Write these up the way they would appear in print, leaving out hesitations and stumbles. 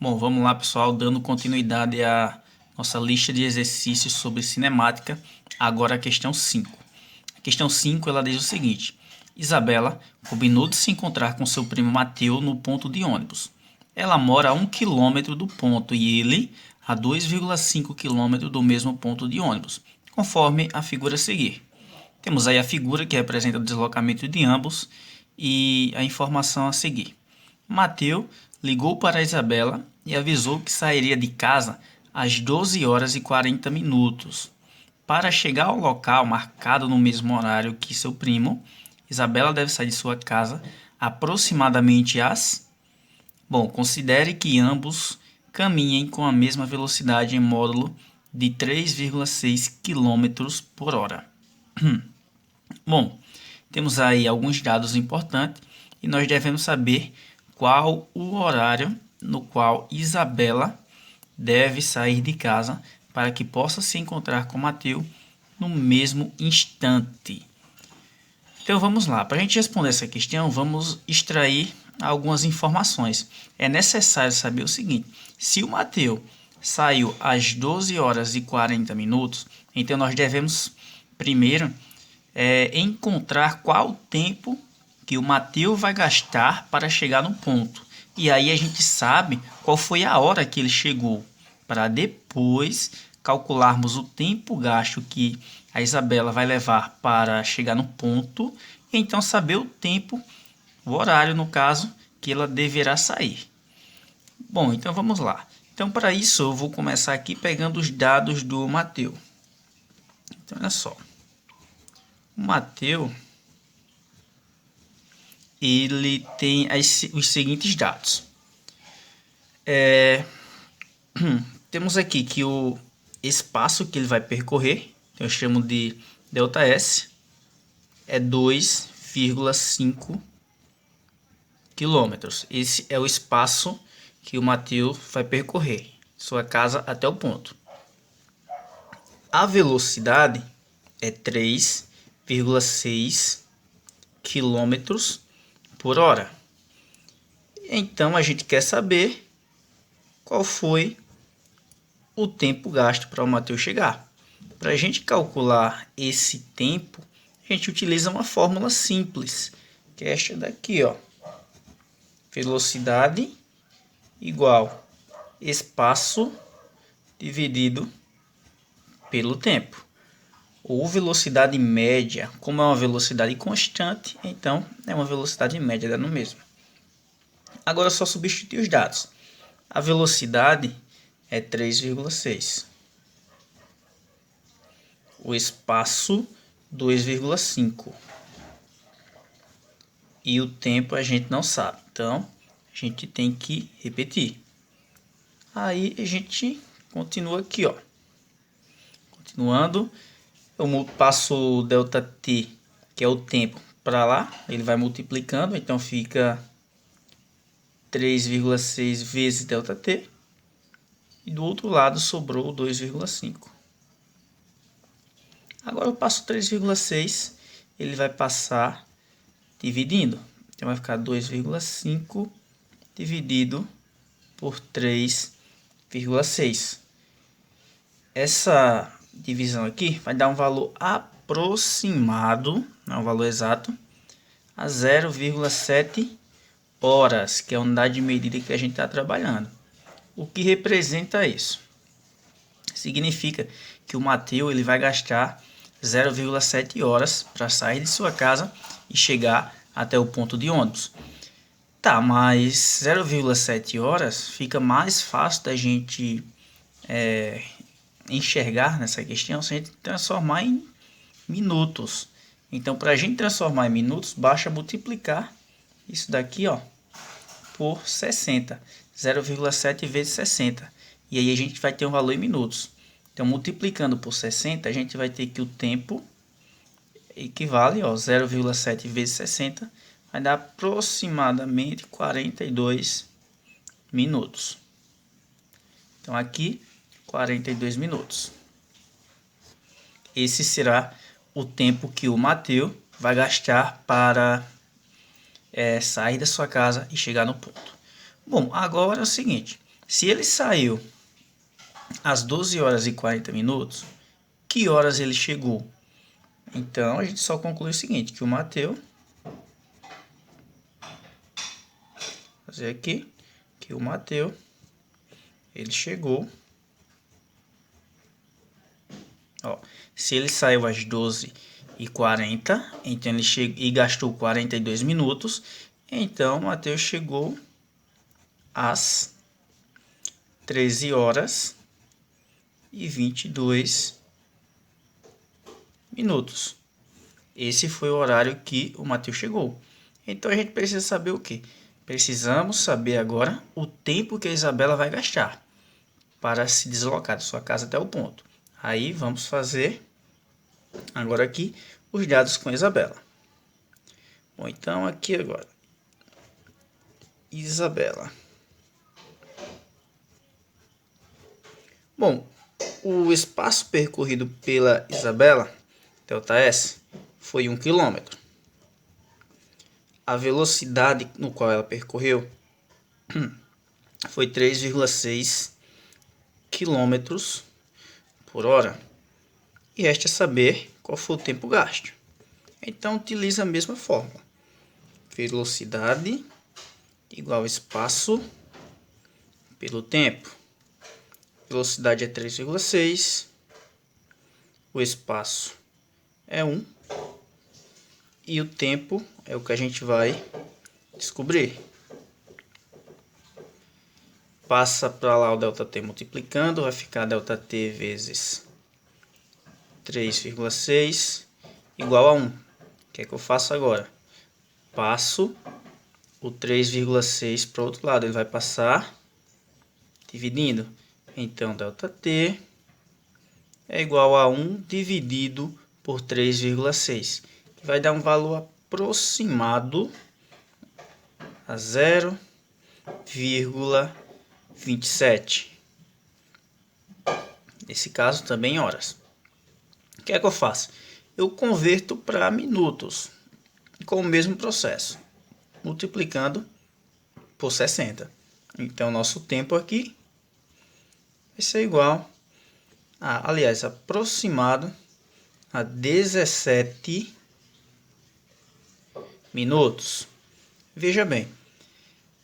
Bom, vamos lá, pessoal, dando continuidade à nossa lista de exercícios sobre cinemática. Agora a questão 5. A questão 5 ela diz o seguinte: Isabela combinou de se encontrar com seu primo Mateu no ponto de ônibus. Ela mora a 1 quilômetro do ponto e ele a 2,5 quilômetros do mesmo ponto de ônibus, conforme a figura a seguir. Temos aí a figura que representa o deslocamento de ambos e a informação a seguir. Mateu ligou para Isabela e avisou que sairia de casa às 12 horas e 40 minutos. Para chegar ao local marcado no mesmo horário que seu primo, Isabela deve sair de sua casa aproximadamente às... Bom, considere que ambos caminhem com a mesma velocidade em módulo de 3,6 km por hora. Bom, temos aí alguns dados importantes e nós devemos saber qual o horário no qual Isabela deve sair de casa para que possa se encontrar com Mateu no mesmo instante. Então vamos lá, para a gente responder essa questão, vamos extrair algumas informações. É necessário saber o seguinte: se o Mateu saiu às 12 horas e 40 minutos, então nós devemos primeiro encontrar qual o tempo que o Mateu vai gastar para chegar no ponto. E aí a gente sabe qual foi a hora que ele chegou, para depois calcularmos o tempo gasto que a Isabela vai levar para chegar no ponto, e então saber o tempo, o horário no caso, que ela deverá sair. Bom, então vamos lá. Então para isso eu vou começar aqui pegando os dados do Mateu. Então olha só. O Mateu, ele tem os seguintes dados. Temos aqui que o espaço que ele vai percorrer, eu chamo de ΔS, é 2,5 quilômetros. Esse é o espaço que o Mateu vai percorrer, sua casa até o ponto. A velocidade é 3,6 quilômetros por hora. Então a gente quer saber qual foi o tempo gasto para o Mateu chegar. Para a gente calcular esse tempo, a gente utiliza uma fórmula simples, que é esta daqui, ó. Velocidade igual espaço dividido pelo tempo. Ou velocidade média, como é uma velocidade constante, então é uma velocidade média, dá no mesmo. Agora é só substituir os dados. A velocidade é 3,6. O espaço 2,5. E o tempo a gente não sabe, então a gente tem que repetir. Aí a gente continua aqui, ó. Continuando, eu passo o ΔT, que é o tempo, para lá, ele vai multiplicando, então fica 3,6 vezes ΔT, e do outro lado sobrou 2,5. Agora eu passo 3,6, ele vai passar dividindo, então vai ficar 2,5 dividido por 3,6. Essa divisão aqui vai dar um valor aproximado, não é um valor exato, a 0,7 horas, que é a unidade de medida que a gente está trabalhando. O que representa isso? Significa que o Mateu ele vai gastar 0,7 horas para sair de sua casa e chegar até o ponto de ônibus. Tá, mas 0,7 horas fica mais fácil da gente enxergar nessa questão se a gente transformar em minutos. Então, para a gente transformar em minutos, basta multiplicar isso daqui, ó, por 60. 0,7 vezes 60. E aí a gente vai ter um valor em minutos. Então, multiplicando por 60, a gente vai ter que o tempo equivale, ó, 0,7 vezes 60, vai dar aproximadamente 42 minutos. Então, aqui 42 minutos. Esse será o tempo que o Mateu vai gastar para sair da sua casa e chegar no ponto. Bom, agora é o seguinte: Se ele saiu às 12 horas e 40 minutos, que horas ele chegou? Então, a gente só conclui o seguinte, que o Mateus, fazer aqui, que o Mateus, ele chegou, ó, se ele saiu às 12h40, então ele e gastou 42 minutos, então o Mateus chegou às 13 horas e 22 minutos. Esse foi o horário que o Mateus chegou. Então a gente precisa saber o quê? Precisamos saber agora o tempo que a Isabela vai gastar para se deslocar de sua casa até o ponto. Aí vamos fazer agora aqui os dados com a Isabela. Bom, então aqui agora. Isabela. Bom, o espaço percorrido pela Isabela, ΔS, foi 1 km. A velocidade no qual ela percorreu foi 3,6 km por hora. E resta saber qual foi o tempo gasto. Então, utiliza a mesma fórmula. Velocidade igual espaço pelo tempo. Velocidade é 3,6. O espaço é 1. E o tempo é o que a gente vai descobrir. Passa para lá o ΔT multiplicando, vai ficar ΔT vezes 3,6 igual a 1. O que é que eu faço agora? Passo o 3,6 para o outro lado. Ele vai passar dividindo. Então, ΔT é igual a 1 dividido por 3,6. Que vai dar um valor aproximado a 0,27. Nesse caso também horas. O que é que eu faço? Eu converto para minutos com o mesmo processo, multiplicando por 60. Então, nosso tempo aqui vai ser igual a, aliás, aproximado a 17 minutos. Veja bem,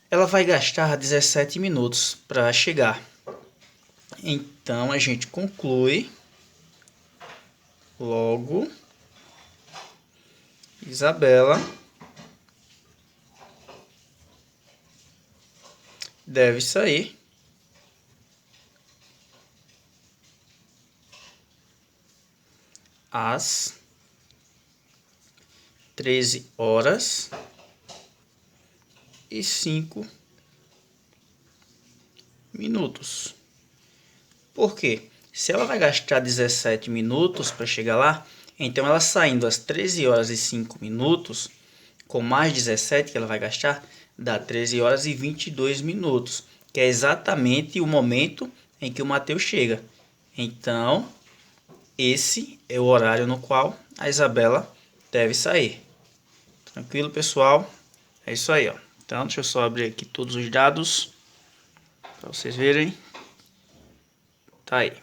ela vai gastar 17 minutos para chegar. Então, a gente conclui logo Isabela deve sair às 13 horas e 5 minutos. Por quê? Se ela vai gastar 17 minutos para chegar lá, então ela saindo às 13 horas e 5 minutos, com mais 17 que ela vai gastar, dá 13 horas e 22 minutos, que é exatamente o momento em que o Mateus chega. Então, esse é o horário no qual a Isabela deve sair. Tranquilo, pessoal? É isso aí, ó. Então, deixa eu só abrir aqui todos os dados para vocês verem. Tá aí.